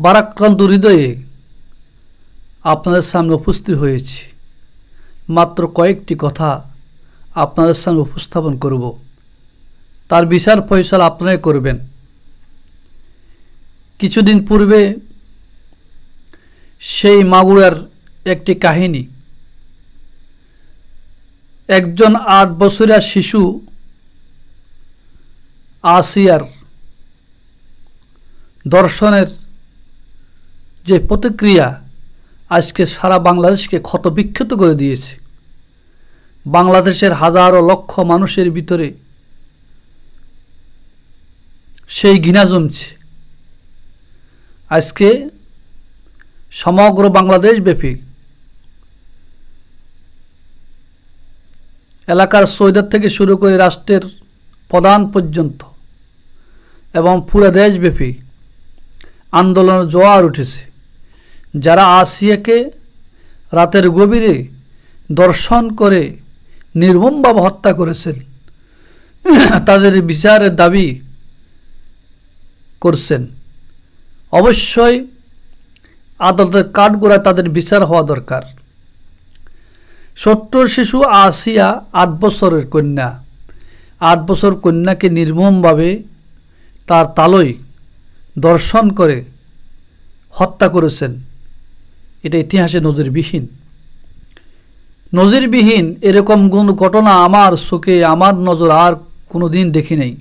ভারাক্রান্ত হৃদয়ে আপনাদের সামনে উপস্থিত হয়েছি। মাত্র কয়েকটি কথা আপনাদের সামনে উপস্থাপন করব, তার বিচার ফয়সালা আপনারাই করবেন। কিছুদিন পূর্বে সেই মাগুরার একটি কাহিনী। একজন 8 বছরের শিশু আসিয়ার দর্শনের যে প্রতিক্রিয়া আজকে সারা বাংলাদেশকে ক্ষতবিক্ষত করে দিয়েছে। বাংলাদেশের হাজারো লক্ষ মানুষের ভিতরে সেই ঘৃণা জমছে। আজকে সমগ্র বাংলাদেশ ব্যাপী এলাকার সৈয়দ থেকে শুরু করে রাষ্ট্রের প্রধান পর্যন্ত এবং পুরো দেশব্যাপী আন্দোলনের জোয়ার উঠেছে। যারা আসিয়াকে রাতের গভীরে দর্শন করে নির্মমভাবে হত্যা করেছেন, তাদের বিচারের দাবি করছেন। অবশ্যই আদালতের কাঠগড়ায় তাদের বিচার হওয়া দরকার। ছোট্ট শিশু আসিয়া 8 বছরের কন্যা, 8 বছর কন্যাকে নির্মমভাবে তার তালই দর্শন করে হত্যা করেছেন। এটা ইতিহাসে নজিরবিহীন এরকম কোনো ঘটনা আমার চোখে, আমার নজর আর কোনো দিন দেখি নাই।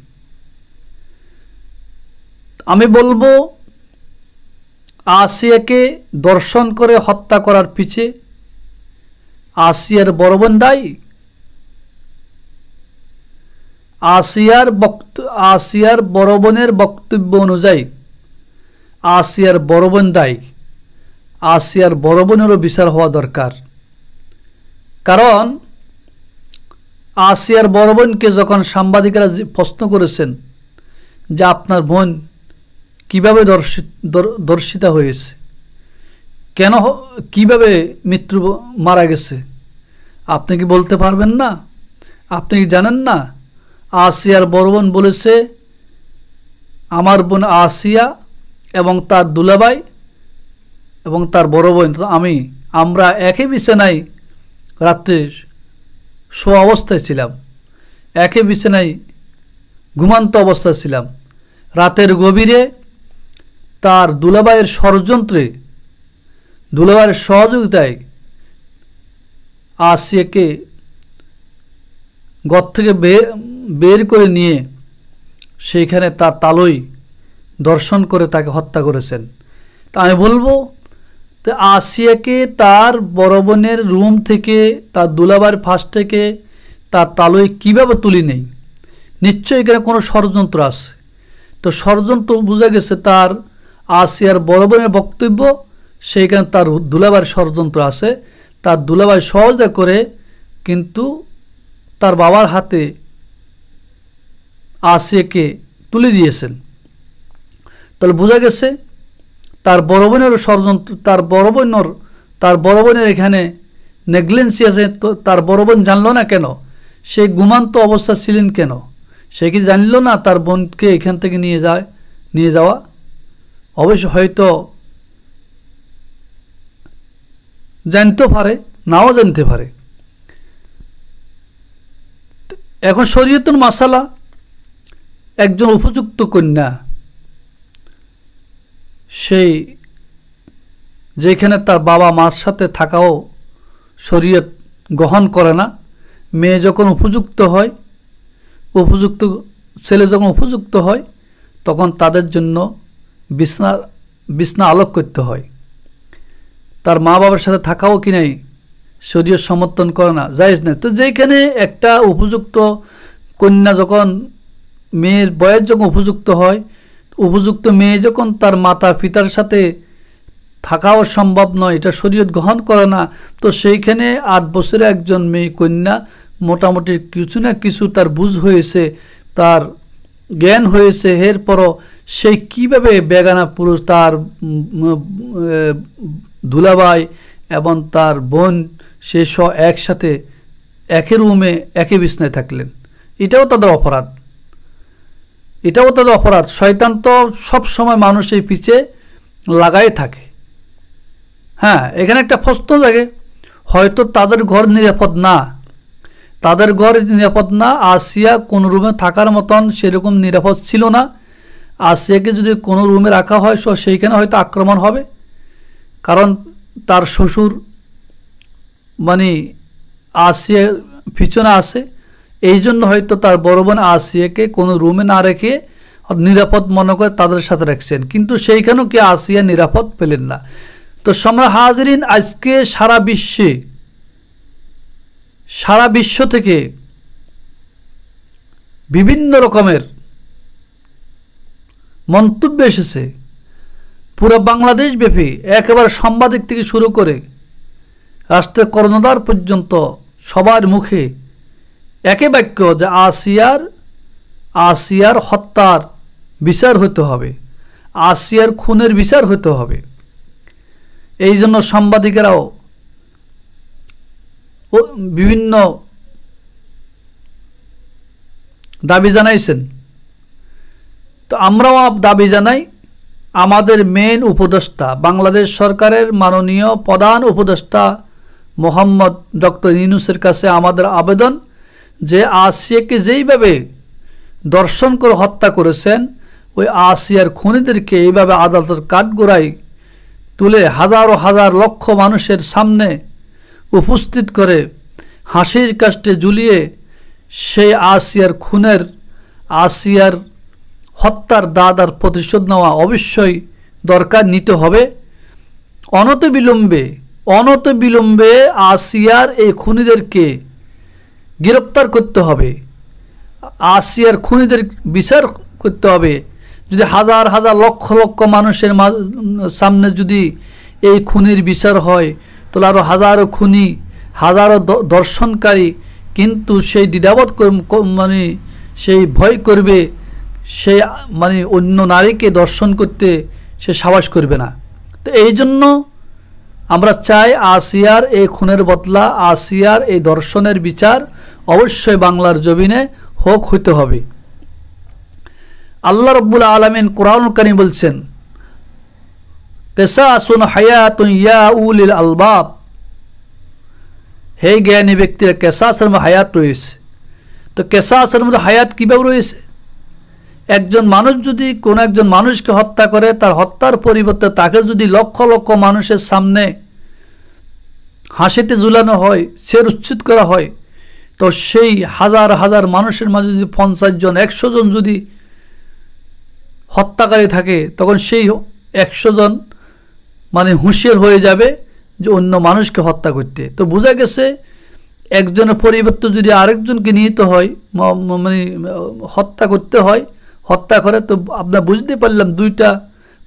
আমি বলবো আসিয়াকে দর্শন করে হত্যা করার পিছে আসিয়ার বড় বোন দায়ী। আসিয়ার বড় বোনের বক্তব্য অনুযায়ী আসিয়ার বড় বোন দায়ী। আসিয়ার বড় বোনেরও বিচার হওয়া দরকার। কারণ আসিয়ার বড় বোনকে যখন সাংবাদিকরা প্রশ্ন করেছেন যে আপনার বোন কিভাবে দর্শিতা হয়েছে, কেন কিভাবে মারা গেছে, আপনি কি বলতে পারবেন না? আপনি কি জানেন না? আসিয়ার বড় বোন বলেছে, আমার বোন আসিয়া এবং তার দুলাভাই এবং তার বড় বোন আমরা একই বিছানায় রাত্রে শোয়া অবস্থায় ছিলাম, একই বিছানায় ঘুমান্ত অবস্থায় ছিলাম। রাতের গভীরে তার দুলাভাইয়ের ষড়যন্ত্রে, দুলাভাইয়ের সহযোগিতায় আসিয়াকে ঘর থেকে বের করে নিয়ে সেইখানে তার তালই দর্শন করে তাকে হত্যা করেছেন। তা আমি বলবো তো আসিয়াকে তার বড় বোনের রুম থেকে, তার দুলাভাইয়ের ফাঁস থেকে তার তালই কীভাবে তুলি নেই? নিশ্চয়ই এখানে কোনো ষড়যন্ত্র আছে। তো ষড়যন্ত্র বোঝা গেছে তার আসিয়ার বড় বোনের বক্তব্য, সেইখানে তার দুলাভাইয়ের ষড়যন্ত্র আছে। তার দুলাভাই সহজে করে কিন্তু তার বাবার হাতে আসিয়াকে তুলে দিয়েছেন। তাহলে বোঝা গেছে তার বড় বোনেরও ষড়যন্ত্র, তার বড় বোনের এখানে নেগলেন্সি আছে। তো তার বড় বোন জানলো না কেন? সে ঘুমান্ত অবস্থা ছিলেন কেন? সে কি জানল না তার বোনকে এখান থেকে নিয়ে যাওয়া? অবশ্য হয়তো জানতে পারে, নাও জানতে পারে। এখন শরীয়তুল মাসালা, একজন উপযুক্ত কন্যা সেই যেখানে তার বাবা মার সাথে থাকাও শরীয়ত গ্রহণ করে না। মেয়ে যখন উপযুক্ত হয়, ছেলে যখন উপযুক্ত হয়, তখন তাদের জন্য বিছনা আলোক করতে হয়। তার মা বাবার সাথে থাকাও কি নাই শরীয়ত সমর্থন করে না, জায়েজ নেই। তো যেখানে একটা উপযুক্ত কন্যা যখন, মেয়ের বয়স যখন উপযুক্ত হয়, উপযুক্ত মেয়ে যখন তার মাতা পিতার সাথে থাকাও সম্ভব নয়, এটা শরীয়ত গ্রহণ করে না। তো সেইখানে 8 বছরের একজন মেয়ে কন্যা মোটামুটি কিছু না কিছু তার বুঝ হয়েছে, তার জ্ঞান হয়েছে, এরপরও সেই কীভাবে বেগানা পুরুষ, তার দুলাভাই এবং তার বোন, সে একসাথে একই রুমে একই বিছনায় থাকলেন। এটাও তাদের অপরাধ। শয়তান তো সব সময় মানুষের পিছে লাগাই থাকে। হ্যাঁ, এখানে একটা প্রশ্ন জাগে, হয়তো তাদের ঘর নিরাপদ না, তাদের ঘর নিরাপদ না, আসিয়া কোন রুমে থাকার মতন সেরকম নিরাপদ ছিল না। আসিয়াকে যদি কোনো রুমে রাখা হয় সেইখানে হয়তো আক্রমণ হবে, কারণ তার শ্বশুর মানে আসিয়ার পিছনে আসে, এই জন্য হয়তো তার বড় বোন আসিয়াকে কোনো রুমে না রেখে নিরাপদ মনে করে তাদের সাথে রাখছেন, কিন্তু সেইখানেও কি আসিয়া নিরাপদ পেলেন না। তো সম্মানিত হাজরিন, আজকে সারা বিশ্ব থেকে বিভিন্ন রকমের মন্তব্য এসেছে, পুরো বাংলাদেশ ব্যাপী একেবারে সাংবাদিক থেকে শুরু করে রাষ্ট্রের কর্ণধার পর্যন্ত সবার মুখে একই বাক্য যে আসিয়ার হত্যার বিচার হতে হবে, আসিয়ার খুনের বিচার হতে হবে। এই জন্য সাংবাদিকেরাও বিভিন্ন দাবি জানাইছেন। তো আমরাও দাবি জানাই, আমাদের মেন উপদেষ্টা, বাংলাদেশ সরকারের মাননীয় প্রধান উপদেষ্টা মোহাম্মদ ডক্টর ইউনূসের কাছে আমাদের আবেদন যে আসিয়াকে যেইভাবে দর্শন করে হত্যা করেছেন, ওই আসিয়ার খুনিদেরকে এইভাবে আদালতের কাঠগড়ায় তুলে হাজারো হাজার লক্ষ মানুষের সামনে উপস্থিত করে হাসির কাষ্টে ঝুলিয়ে সেই আসিয়ার হত্যার দাদার প্রতিশোধ নেওয়া অবশ্যই দরকার, নিতে হবে। অনতিবিলম্বে আসিয়ার এই খুনিদেরকে গ্রেপ্তার করতে হবে, আসিয়ার খুনিদের বিচার করতে হবে। যদি হাজার হাজার লক্ষ লক্ষ মানুষের সামনে যদি এই খুনির বিচার হয়, তাহলে আরও হাজারো খুনি, হাজারো দর্শনকারী কিন্তু সেই দ্বিধাবোধ মানে সেই ভয় করবে, সেই মানে অন্য নারীকে দর্শন করতে সে সাহস করবে না। তো এই জন্য আমরা চাই আসিয়ার এই খুনের বদলা, আসিয়ার এই দর্শনের বিচার অবশ্যই বাংলার জমিনে হতে হবে। আল্লাহ রাব্বুল আলামিন কোরআনুল কারীম বলছেন, কিসাসুন হায়াতুন ইয়া উলিল আলবাব, হে জ্ঞানী ব্যক্তিরা, কিসাসের মধ্যে হায়াত রয়েছে। তো কিসাসের মধ্যে হায়াত কীভাবে রয়েছে? একজন মানুষ যদি কোনো একজন মানুষকে হত্যা করে, তার হত্যার পরিবর্তে তাকে যদি লক্ষ লক্ষ মানুষের সামনে হাসিতে ঝুলানো হয়, ছেড় উচ্ছেদ করা হয়, তো সেই হাজার হাজার মানুষের মাঝে যদি 50 জন 100 জন যদি হত্যাকারী থাকে, তখন সেই 100 জন মানে হুঁশিয়ার হয়ে যাবে যে অন্য মানুষকে হত্যা করতে। তো বোঝা গেছে একজনের পরিবর্তে যদি আরেকজনকে নিহিত হয়, মানে হত্যা করতে হয়, হত্যা করে, তো আপনারা বুঝতে পারলাম 2টা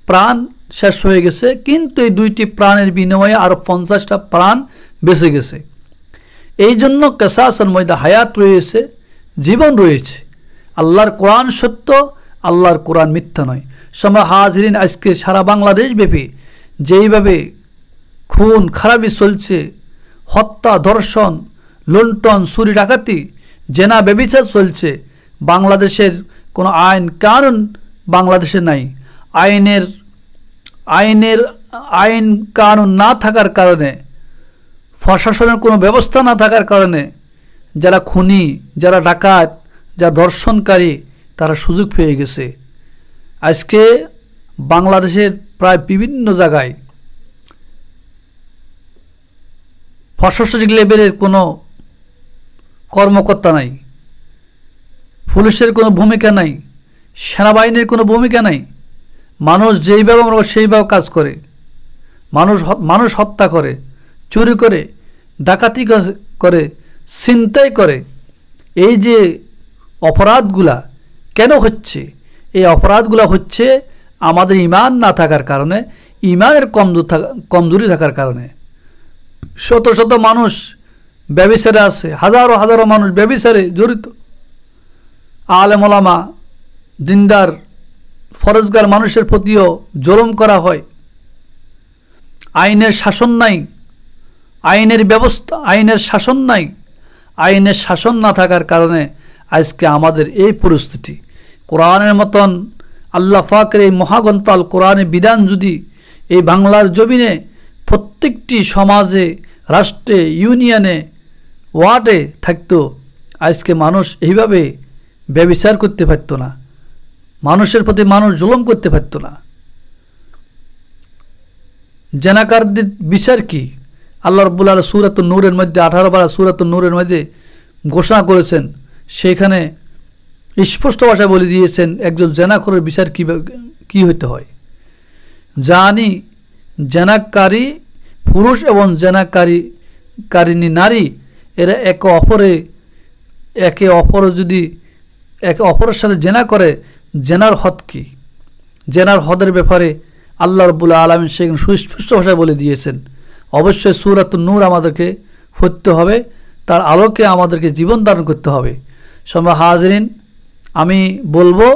প্রাণ শেষ হয়ে গেছে, কিন্তু এই 2টি প্রাণের বিনিময়ে আরও 50টা প্রাণ বেঁচে গেছে। এই জন্য কিসাসের মধ্যে হায়াত রয়েছে, জীবন রয়েছে। আল্লাহর কোরআন সত্য, আল্লাহর কোরআন মিথ্যা নয়। সম্মানিত হাজরিন, আজকে সারা বাংলাদেশ ব্যাপী যেইভাবে খুন খারাপি চলছে, হত্যা, ধর্ষণ, লুণ্ঠন, চুরি ডাকাতি, জেনা ব্যভিচার চলছে, বাংলাদেশের কোনো আইন কানুন বাংলাদেশে নাই। আইন কানুন না থাকার কারণে, প্রশাসনের কোনো ব্যবস্থা না থাকার কারণে যারা খুনি, যারা ডাকাত, যারা ধর্ষণকারী, তারা সুযোগ পেয়ে গেছে। আজকে বাংলাদেশের প্রায় বিভিন্ন জায়গায় প্রশাসনিক লেভেলের কোনো কর্মকর্তা নাই, পুলিশের কোনো ভূমিকা নাই, সেনাবাহিনীর কোনো ভূমিকা নাই। মানুষ যেইভাবে আমরা সেইভাবে কাজ করে, মানুষ হত্যা করে, চুরি করে, ডাকাতি করে, ছিনতাই করে। এই যে অপরাধগুলা কেন হচ্ছে? এই অপরাধগুলা হচ্ছে আমাদের ঈমান না থাকার কারণে, ঈমানের কমজোরি থাকার কারণে। শত শত মানুষ ব্যভিচারে আছে, হাজারো হাজারো মানুষ ব্যভিচারে জড়িত। আলেম ওলামা, দিনদার, ফরজগার মানুষের প্রতিও জুলুম করা হয়। আইনের শাসন নাই, আইনের ব্যবস্থা, আইনের শাসন নাই। আইনের শাসন না থাকার কারণে আজকে আমাদের এই পরিস্থিতি। কোরআনের মতন আল্লাহ পাকের এই মহাগ্রন্থ আল কোরআনের বিধান যদি এই বাংলার জমিনে প্রত্যেকটি সমাজে, রাষ্ট্রে, ইউনিয়নে, ওয়ার্ডে থাকতো, আজকে মানুষ এইভাবে ব্যভিচার করতে পারত না, মানুষের প্রতি মানুষ জুলুম করতে পারত না। জেনাকারদের বিচার কি? আল্লাহ রাব্বুল আলামিন সূরাতুন নূরের মধ্যে 18 পারা সূরাতুন নূরের মধ্যে ঘোষণা করেছেন, সেখানে স্পষ্ট ভাষায় বলে দিয়েছেন একজন জেনাখোরের বিচার কি হতে হয়। জানি জেনাকারী পুরুষ এবং জেনাকারিনী নারী, এরা একে অপরের সাথে জেনা করে, জেনার হদ কি? জেনার হদের ব্যাপারে আল্লাহ রাব্বুল আলামিন সেখানে সুস্পষ্ট ভাষায় বলে দিয়েছেন। অবশ্যই সূরাতুন নূর আমাদেরকে পড়তে হবে, তার আলোকে আমাদেরকে জীবন ধারণ করতে হবে। সম্মানিত হাজিরিন, আমি বলবো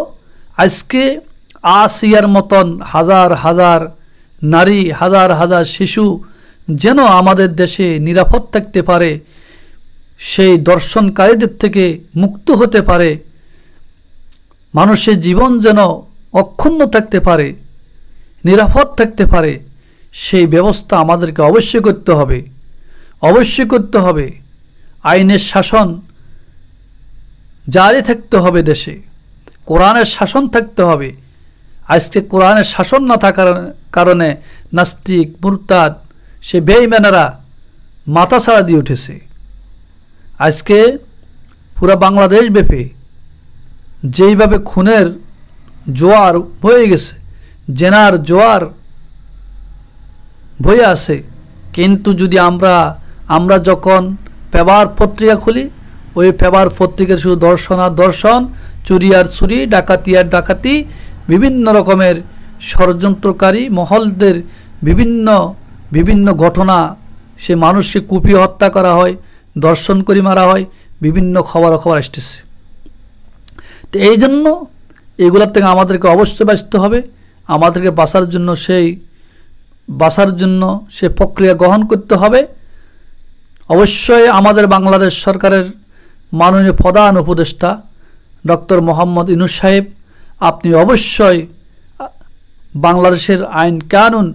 আজকে আসিয়ার মতন হাজার হাজার নারী, হাজার হাজার শিশু যেন আমাদের দেশে নিরাপদ থাকতে পারে, সেই দর্শনকারীদের থেকে মুক্ত হতে পারে, মানুষের জীবন যেন অক্ষুণ্ণ থাকতে পারে, নিরাপদ থাকতে পারে, সেই ব্যবস্থা আমাদেরকে অবশ্যই করতে হবে, অবশ্যই করতে হবে। আইনের শাসন জারি থাকতে হবে দেশে, কোরআনের শাসন থাকতে হবে। আজকে কোরআনের শাসন না থাকার কারণে নাস্তিক, মুরতাদ, সে বেঈমানেরা মাথা ছাড়া দিয়ে উঠেছে। আজকে পুরা বাংলাদেশ ব্যাপী যেইভাবে খুনের জোয়ার বয়ে গেছে, জেনার জোয়ার বয়ে আছে, কিন্তু যদি আমরা যখন পেপার পত্রিকা খুলি, ওই পেপার পত্রিকার শুধু দর্শন আর দর্শন, চুরি আর চুরি, ডাকাতি আর ডাকাতি, বিভিন্ন রকমের ষড়যন্ত্রকারী মহলদের বিভিন্ন ঘটনা, সে মানুষকে কুপিয়ে হত্যা করা হয়, দর্শন করে মারা হয়, বিভিন্ন খবর আসতেছে। তো এই জন্য এগুলোর থেকে আমাদেরকে অবশ্যই বাঁচতে হবে। আমাদেরকে বাঁচার জন্য সে প্রক্রিয়া গ্রহণ করতে হবে। অবশ্যই আমাদের বাংলাদেশ সরকারের মাননীয় প্রধান উপদেষ্টা ডক্টর মোহাম্মদ ইউনূস সাহেব, আপনি অবশ্যই বাংলাদেশের আইন কানুন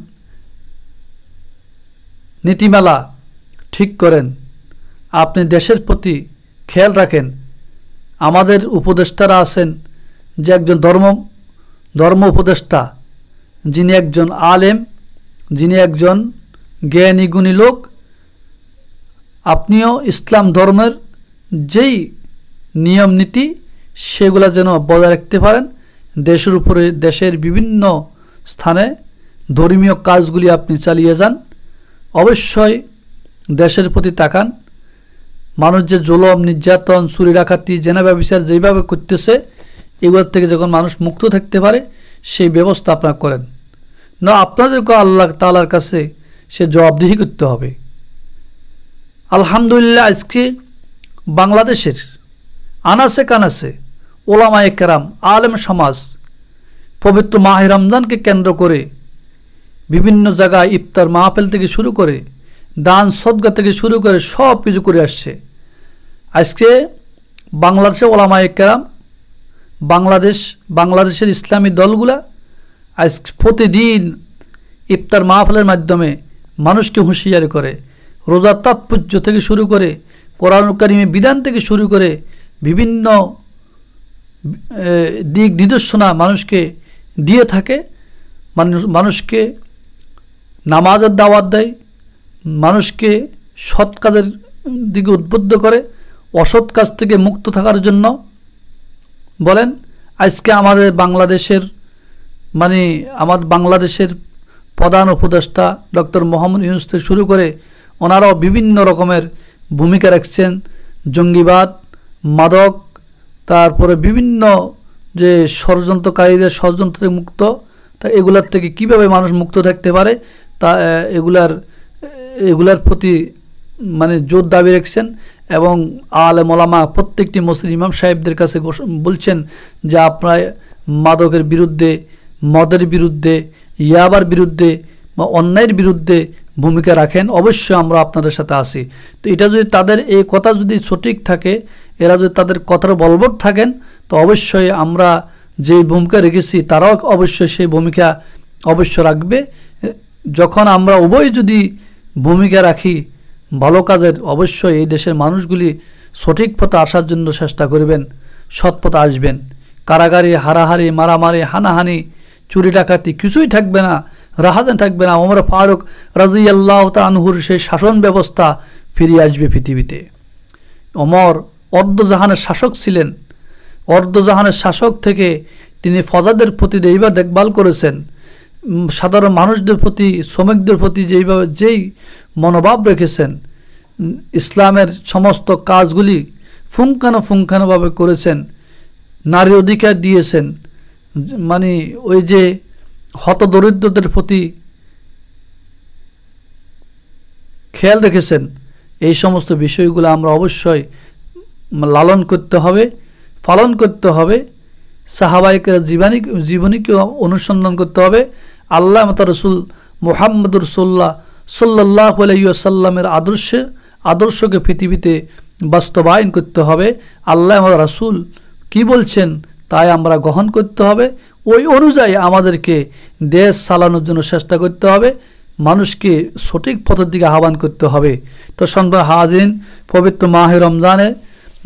নীতিমালা ঠিক করেন, আপনি দেশের প্রতি খেয়াল রাখেন। আমাদের উপদেষ্টারা আছেন যে একজন ধর্ম উপদেষ্টা, যিনি একজন আলেম, যিনি একজন জ্ঞানী গুণী লোক, আপনিও ইসলাম ধর্মের যেই নিয়ম নীতি সেগুলো যেন বজায় রাখতে পারেন। দেশের উপরে, দেশের বিভিন্ন স্থানে ধর্মীয় কাজগুলি আপনি চালিয়ে যান। অবশ্যই দেশের প্রতি তাকান। মানুষ যে জুলুম, নির্যাতন, চুরি ডাকাতি, জেনা ব্যভিচার যেইভাবে করতেছে, এগুলোর থেকে যখন মানুষ মুক্ত থাকতে পারে সেই ব্যবস্থা আপনারা করেন না। আপনাদেরকে আল্লাহ তাআলার কাছে সে জবাবদিহি করতে হবে। আলহামদুলিল্লাহ, আজকে বাংলাদেশের আনাচে কানাচে ওলামায়ে কেরাম, আলেম সমাজ পবিত্র মাহে রমজানকে কেন্দ্র করে বিভিন্ন জায়গায় ইফতার মাহফিল থেকে শুরু করে দান সদকা থেকে শুরু করে সব কিছু করে আসছে। আজকে বাংলাদেশে ওলামায়ে কেরাম, বাংলাদেশের ইসলামী দলগুলা আজ প্রতিদিন ইফতার মাহফিলের মাধ্যমে মানুষকে হুঁশিয়ারি করে, রোজার তাৎপর্য থেকে শুরু করে, কোরআন কারীমের বিধান থেকে শুরু করে বিভিন্ন দিক নির্দেশনা মানুষকে দিয়ে থাকে। মানুষকে নামাজের দাওয়াত দেয়, মানুষকে সৎ কাজের দিকে উদ্বুদ্ধ করে, অসৎ কাজ থেকে মুক্ত থাকার জন্য বলেন। আজকে আমাদের বাংলাদেশের প্রধান উপদেষ্টা ডক্টর মোহাম্মদ ইউনূস থেকে শুরু করে ওনারাও বিভিন্ন রকমের ভূমিকা রাখছেন। জঙ্গিবাদ, মাদক, তারপরে বিভিন্ন যে ষড়যন্ত্রকারীদের ষড়যন্ত্র মুক্ত, তা এগুলার থেকে কিভাবে মানুষ মুক্ত থাকতে পারে তা এগুলার প্রতি জোর দাবি রাখছেন। এবং আলেম ওলামা প্রত্যেকটি মুসলিম ইমাম সাহেবদের কাছে বলছেন যে আপনারা মাদকের বিরুদ্ধে, মদের বিরুদ্ধে, ইয়াবার বিরুদ্ধে বা অন্যায়ের বিরুদ্ধে ভূমিকা রাখেন। অবশ্যই আমরা আপনাদের সাথে আছি। তো এটা যদি তাদের এই কথা যদি সঠিক থাকে, এরা যদি তাদের কথার বলবৎ থাকেন, তো অবশ্যই আমরা যে ভূমিকা রেখেছি তারাও অবশ্যই সেই ভূমিকা অবশ্য রাখবে। যখন আমরা উভয় যদি ভূমিকা রাখি ভালো কাজের, অবশ্যই এই দেশের মানুষগুলি সঠিক পথে আসার জন্য চেষ্টা করবেন, সৎ পথে আসবেন। কারাগারি, হারাহারি, মারামারি, হানাহানি, চুরি ডাকাতি কিছুই থাকবে না, রাহাজান থাকবে না। ওমর ফারুক রাদিয়াল্লাহু তাআলা আনহুর সেই শাসন ব্যবস্থা ফিরিয়ে আসবে পৃথিবীতে। ওমর অর্ধজাহানের শাসক ছিলেন। অর্ধজাহানের শাসক থেকে তিনি প্রজাদের প্রতি এইভাবে দেখভাল করেছেন, সাধারণ মানুষদের প্রতি, শ্রমিকদের প্রতি যেই মনোভাব রেখেছেন, ইসলামের সমস্ত কাজগুলি পুঙ্খানুপুঙ্খানুভাবে করেছেন, নারী অধিকার দিয়েছেন, মানে ওই যে হতদরিদ্রদের প্রতি খেয়াল রেখেছেন। এই সমস্ত বিষয়গুলো আমরা অবশ্যই লালন করতে হবে, পালন করতে হবে। সাহাবাইকের জীবনীকে অনুসন্ধান করতে হবে। আল্লাহ মত রসুল মুহাম্মদুর সাল্লাল্লাহু আলাইহি ওয়াসাল্লামের আদর্শকে পৃথিবীতে বাস্তবায়ন করতে হবে। আল্লাহ মত রসুল কি বলছেন তাই আমরা গ্রহণ করতে হবে। ওই অনুযায়ী আমাদেরকে দেশ চালানোর জন্য চেষ্টা করতে হবে, মানুষকে সঠিক পথের দিকে আহ্বান করতে হবে। তো সম্মানিত হাজিরিন, পবিত্র মাহে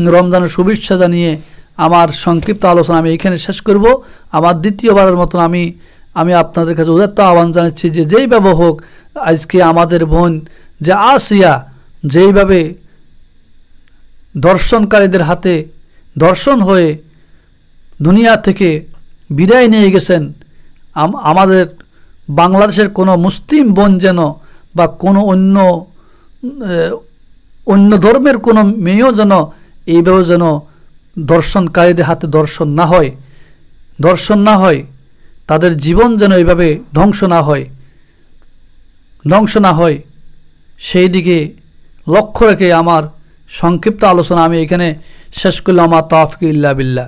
রমজানের শুভেচ্ছা জানিয়ে আমার সংক্ষিপ্ত আলোচনা আমি এখানে শেষ করব। আমার দ্বিতীয়বারের মতন আমি আপনাদের কাছে উদাত্ত আহ্বান জানাচ্ছি যে যেইভাবে হোক আজকে আমাদের বোন যে আসিয়া যেইভাবে দর্শনকারীদের হাতে দর্শন হয়ে দুনিয়া থেকে বিদায় নিয়ে গেছেন, আমাদের বাংলাদেশের কোনো মুসলিম বোন যেন বা কোনো অন্য ধর্মের কোনো মেয়েও যেন এইভাবে যেন দর্শনকারীদের হাতে দর্শন না হয়, তাদের জীবন যেন এইভাবে ধ্বংস না হয়, সেই দিকে লক্ষ্য রেখে আমার সংক্ষিপ্ত আলোচনা আমি এখানে শেষ করলাম। আমার তাওফিক ইল্লা বিল্লাহ।